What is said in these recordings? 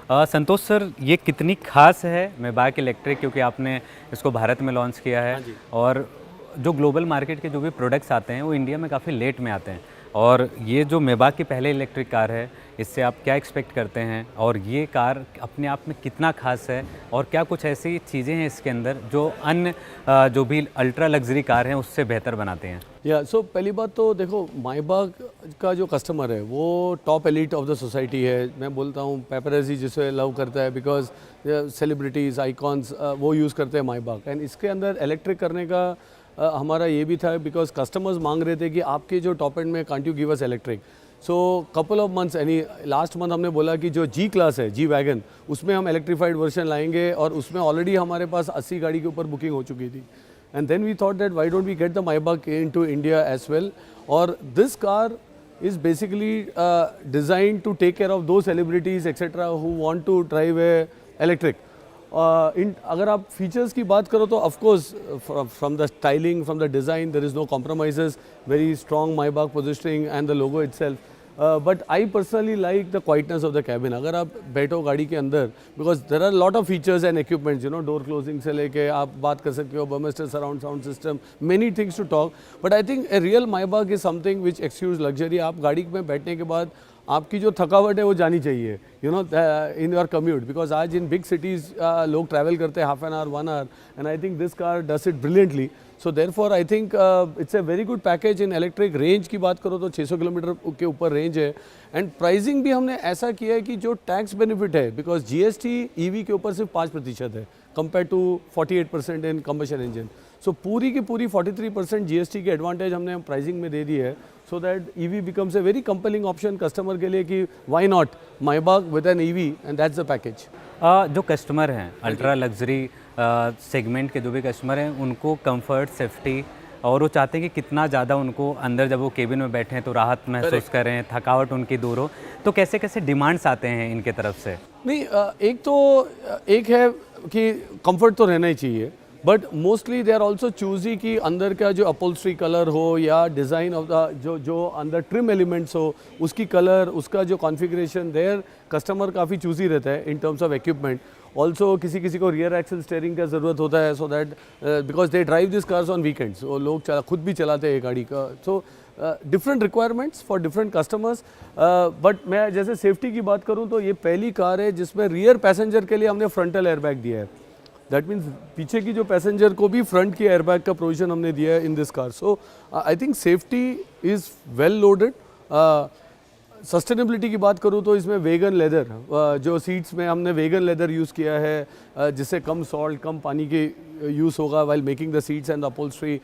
संतोष sir, ये कितनी खास है मेबाक इलेक्ट्रिक, क्योंकि आपने इसको भारत में लॉन्च किया है। हाँ जी। और जो ग्लोबल मार्केट के जो भी प्रोडक्ट्स आते हैं वो इंडिया में काफ़ी लेट में आते हैं, और ये जो मेबाक की पहले इलेक्ट्रिक कार है, इससे आप क्या एक्सपेक्ट करते हैं, और ये कार अपने आप में कितना खास है, और क्या कुछ ऐसी चीज़ें हैं इसके अंदर जो अन्य जो भी अल्ट्रा लग्जरी कार हैं उससे बेहतर बनाते हैं? सो पहली बात तो देखो, माइबाग का जो कस्टमर है वो top elite of the society है। मैं बोलता हूँ पेपरजी जिसे लव करता है, बिकॉज सेलिब्रिटीज़ आइकॉन्स वो यूज़ करते हैं माइबाग। एंड इसके अंदर इलेक्ट्रिक करने का हमारा ये भी था, बिकॉज कस्टमर्स मांग रहे थे कि आपके जो टॉप एंड में can't you give us electric. So couple of months, यानी लास्ट मंथ हमने बोला कि जो जी क्लास है, जी वैगन, उसमें हम इलेक्ट्रीफाइड वर्जन लाएंगे, और उसमें ऑलरेडी हमारे पास 80 गाड़ी के ऊपर बुकिंग हो चुकी थी। And then we thought that why don't we get the Maybach into India as well? Or this car is basically designed to take care of those celebrities etc. who want to drive a electric. अगर आप features की बात करो तो of course from the styling, from the design, there is no compromises. Very strong Maybach positioning and the logo itself. But I personally like the quietness of the cabin. अगर आप बैठो गाड़ी के अंदर, because there are lot of features and equipments, you know, door closing से लेके आप बात कर सकते हो, Burmester surround sound system, many things to talk. But I think a real Maybach is something which exudes luxury. आप गाड़ी में बैठने के बाद आपकी जो थकावट है वो जानी चाहिए, you know, in your commute, because आज इन बिग सिटीज़ लोग ट्रैवल करते हैं half an hour 1 hour, and I think this car does it brilliantly. So therefore I think it's a very good package in electric. Range की बात करो तो 600 kilometre के ऊपर रेंज है, एंड प्राइसिंग भी हमने ऐसा किया है कि जो टैक्स बेनिफिट है, बिकॉज जीएसटी ईवी के ऊपर सिर्फ 5% है compare to 48% in combustion engine. So पूरी की पूरी 43% जीएसटी की एडवांटेज हमने प्राइसिंग में दे दी है, so that EV becomes a very compelling option customer के लिए कि why not Maybach with an EV, and that's the package. जो कस्टमर हैं अल्ट्रा लग्जरी सेगमेंट के, जो भी कस्टमर हैं, उनको कंफर्ट, सेफ्टी, और वो चाहते हैं कि कितना ज़्यादा उनको अंदर जब वो केबिन में बैठे हैं तो राहत महसूस करें, थकावट उनकी दूर हो। तो कैसे कैसे डिमांड्स आते हैं इनके तरफ से? नहीं, एक है कि कंफर्ट तो रहना ही चाहिए, but mostly they are also choosy कि अंदर का जो अपॉल्स्ट्री कलर हो या डिज़ाइन ऑफ द जो अंदर ट्रिम एलिमेंट्स हो, उसकी कलर, उसका जो कॉन्फ़िगरेशन, देयर कस्टमर काफ़ी चूजी रहता है in terms of equipment. Also किसी किसी को रियर एक्सल स्टेयरिंग का ज़रूरत होता है, so that because they drive this cars on weekends, वो लोग खुद भी चलाते हैं गाड़ी का। So different requirements for different customers. But मैं जैसे सेफ्टी की बात करूँ तो ये पहली कार है जिसमें रियर पैसेंजर के लिए हमने फ्रंटल एयरबैग दिया है। दैट मीन्स पीछे की जो पैसेंजर को भी फ्रंट की एयरबैग का प्रोविजन हमने दिया है in this car. So I think safety is well loaded. Sustainability की बात करूँ तो इसमें वेगन लेदर, जो सीट्स में हमने वेगन लेदर यूज़ किया है, जिससे कम सॉल्ट, कम पानी के यूज़ होगा while making the seats and the upholstery.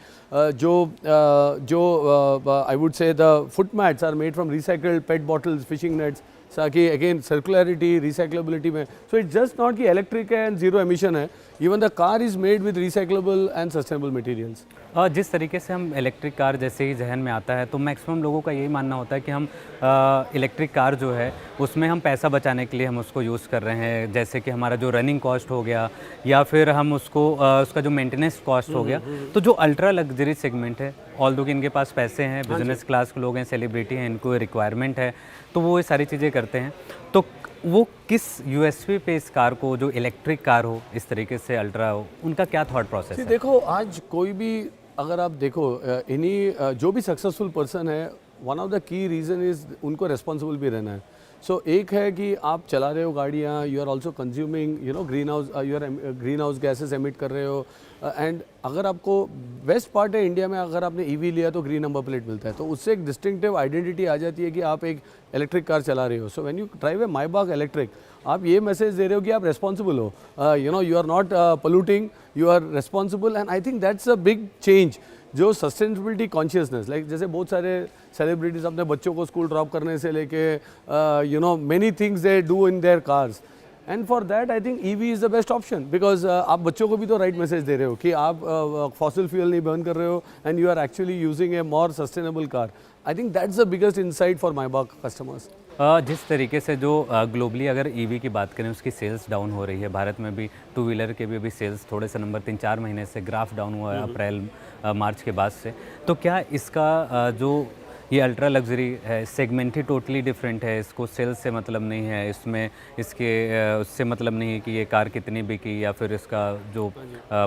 I would say the foot mats are made from recycled PET bottles, fishing nets, ताकि अगेन सर्कुलरिटी, रिसाइक्लेबिलिटी में। सो इट्स जस्ट नॉट कि electric है and zero emission है, even the car is made with recyclable and sustainable materials. जिस तरीके से हम electric car जैसे ही जहन में आता है तो मैक्सिमम लोगों का यही मानना होता है कि हम इलेक्ट्रिक कार जो है उसमें हम पैसा बचाने के लिए हम उसको यूज़ कर रहे हैं, जैसे कि हमारा जो रनिंग कॉस्ट हो गया, या फिर हम उसको उसका जो मेंटेनेंस कॉस्ट हो गया। तो जो अल्ट्रा लग्जरी सेगमेंट है, ऑल्दो कि इनके पास पैसे हैं, बिजनेस क्लास के लोग हैं, सेलिब्रिटी हैं, इनको रिक्वायरमेंट है, तो वो ये सारी चीज़ें करते हैं। तो वो किस यूएसपी पे इस कार को, जो इलेक्ट्रिक कार हो, इस तरीके से अल्ट्रा हो, उनका क्या थॉट प्रोसेस है? देखो, आज कोई भी अगर आप देखो इन्हीं जो भी सक्सेसफुल पर्सन है, one of the key reason is उनको रेस्पॉन्सिबल भी रहना है। सो एक है कि आप चला रहे हो गाड़ियाँ, you are also consuming, you know, greenhouse gases emit कर रहे हो, एंड अगर आपको वेस्ट पार्ट है इंडिया में, अगर आपने ईवी लिया तो ग्रीन नंबर प्लेट मिलता है, तो उससे एक डिस्टिंक्टिव आइडेंटिटी आ जाती है कि आप एक इलेक्ट्रिक कार चला रहे हो। So when you drive a Maybach electric, आप ये मैसेज दे रहे हो कि आप रेस्पॉन्सिबल हो, you know, you are not polluting, you are responsible. And I think that's a big change, जो सस्टेनेबिलिटी कॉन्शियसनेस, लाइक जैसे बहुत सारे सेलिब्रिटीज़ अपने बच्चों को स्कूल ड्रॉप करने से लेके, you know, many things they do in their cars, and for that I think EV is the best option, because आप बच्चों को भी तो राइट मैसेज दे रहे हो कि आप फॉसिल फ्यूल नहीं बर्न कर रहे हो, and you are actually using a more sustainable car. I think that's the biggest insight for Maybach customers. जिस तरीके से जो ग्लोबली अगर ईवी की बात करें, उसकी सेल्स डाउन हो रही है, भारत में भी टू व्हीलर के भी अभी सेल्स थोड़े से नंबर 3-4 महीने से ग्राफ डाउन हुआ है अप्रैल मार्च के बाद से। तो क्या इसका जो ये अल्ट्रा लग्जरी है, सेगमेंट ही टोटली डिफरेंट है, इसको सेल्स से मतलब नहीं है, इसमें इसके उससे मतलब नहीं है कि ये कार कितनी बिकी या फिर इसका जो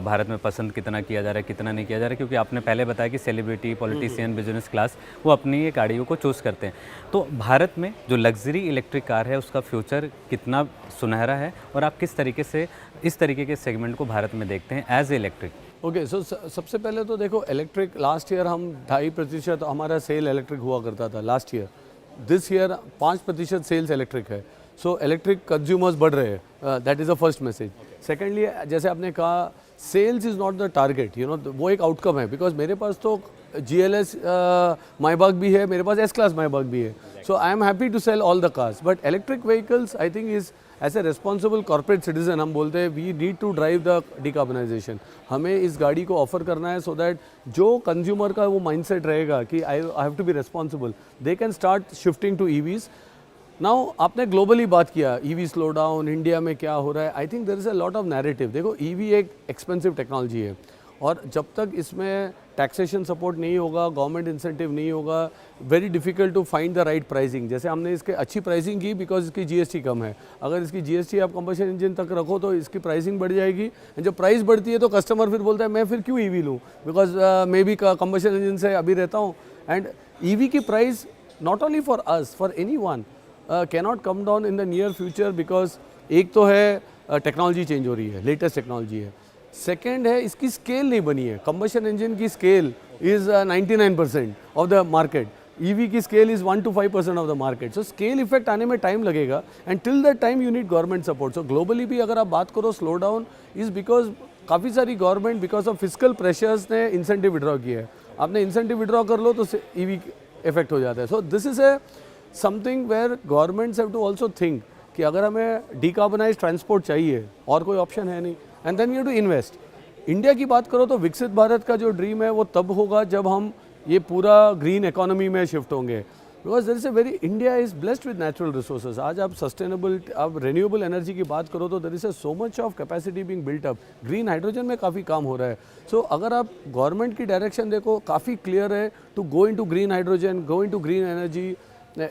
भारत में पसंद कितना किया जा रहा है कितना नहीं किया जा रहा है, क्योंकि आपने पहले बताया कि सेलिब्रिटी, पॉलिटिशियन, बिजनेस क्लास वो अपनी ये गाड़ियों को चूज़ करते हैं। तो भारत में जो लग्जरी इलेक्ट्रिक कार है उसका फ्यूचर कितना सुनहरा है और आप किस तरीके से इस तरीके के सेगमेंट को भारत में देखते हैं एज इलेक्ट्रिक? ओके सो सबसे पहले तो देखो इलेक्ट्रिक लास्ट ईयर हम 2.5% हमारा सेल इलेक्ट्रिक हुआ करता था last year. This year 5% sales electric है। सो इलेक्ट्रिक कंज्यूमर्स बढ़ रहे हैं, that is the first message. Secondly जैसे आपने कहा sales is not the target, you know वो एक आउटकम है, बिकॉज मेरे पास तो GLS माइबाग भी है, मेरे पास S-Class माइबाग भी है। So I am happy to sell all the cars, but electric vehicles I think is as a responsible corporate citizen हम बोलते हैं we need to drive the decarbonisation. हमें इस गाड़ी को ऑफर करना है सो दैट जो कंज्यूमर का वो माइंडसेट रहेगा कि I have to be responsible, they can start shifting to EVs। Now आपने ग्लोबली बात किया EV स्लो डाउन, इंडिया में क्या हो रहा है, I think there is a lot of narrative. देखो EV एक एक्सपेंसिव टेक्नोलॉजी है और जब तक इसमें टैक्सेशन सपोर्ट नहीं होगा, गवर्नमेंट इंसेंटिव नहीं होगा, very difficult to find the right pricing. जैसे हमने इसके अच्छी प्राइसिंग की बिकॉज इसकी GST कम है। अगर इसकी GST आप कंबशन इंजन तक रखो तो इसकी प्राइसिंग बढ़ जाएगी। जब प्राइस बढ़ती है तो कस्टमर फिर बोलता है मैं फिर क्यों EV लूँ, बिकॉज मैं भी कंबशन इंजन से अभी रहता हूँ। एंड EV की price not only for us, for any one cannot come down in the near future, because एक तो है टेक्नोलॉजी चेंज हो रही है, लेटेस्ट टेक्नोलॉजी है। सेकेंड है इसकी स्केल नहीं बनी है। कंबशन इंजन की scale is 99% of the market, EV की scale is 1 to 5% of the market. So scale effect आने में टाइम लगेगा and till that time you need government support. So globally भी अगर आप बात करो स्लो डाउन इज़ बिकॉज काफ़ी सारी government because of physical pressures ने इंसेंटिव विड्रॉ किया है। आपने इंसेंटिव विड्रॉ कर लो तो EV इफेक्ट हो जाता है। So this is a something where governments have to also think कि अगर हमें डिकार्बनाइज ट्रांसपोर्ट चाहिए और कोई ऑप्शन है नहीं, and then you to invest. India की बात करो तो विकसित भारत का जो ड्रीम है वो तब होगा जब हम ये पूरा ग्रीन इकोनॉमी में शिफ्ट होंगे, because there is a very India is blessed with natural resources. आज आप सस्टेनेबल, आप रिन्यूएबल एनर्जी की बात करो तो there is so much of capacity being built up. Green hydrogen में काफ़ी काम हो रहा है। सो अगर आप गवर्नमेंट की डायरेक्शन देखो काफ़ी क्लियर है to go into green hydrogen, go into green energy,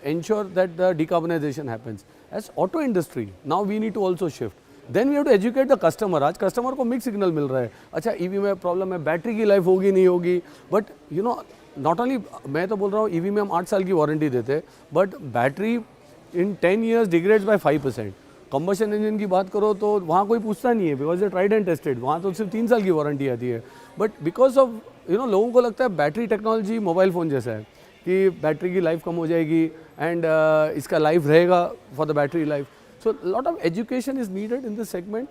ensure that the decarbonization happens. As auto industry, now we need to also shift. Then we have to educate the customer. आज customer को mix signal मिल रहा है, अच्छा EV में problem है, battery की life होगी नहीं होगी, but you know not only मैं तो बोल रहा हूँ EV में हम 8 साल की वारंटी देते हैं, but battery in 10 years degrades by 5%। Combustion engine की बात करो तो वहाँ कोई पूछता नहीं है बिकॉज ये ट्राइड एंड टेस्टेड, वहाँ तो सिर्फ 3 साल की वारंटी आती है। But because of you know लोगों को लगता है बैटरी टेक्नोलॉजी मोबाइल फ़ोन जैसा है कि बैटरी की लाइफ कम हो जाएगी एंड इसका लाइफ रहेगा for the battery life. So lot of education is needed in this segment.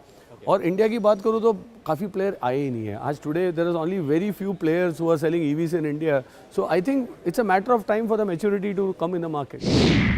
और इंडिया की बात करूँ तो काफ़ी प्लेयर आए ही नहीं है। आज today there is only very few players who are selling EVs in India. So I think it's a matter of time for the maturity to come in the market.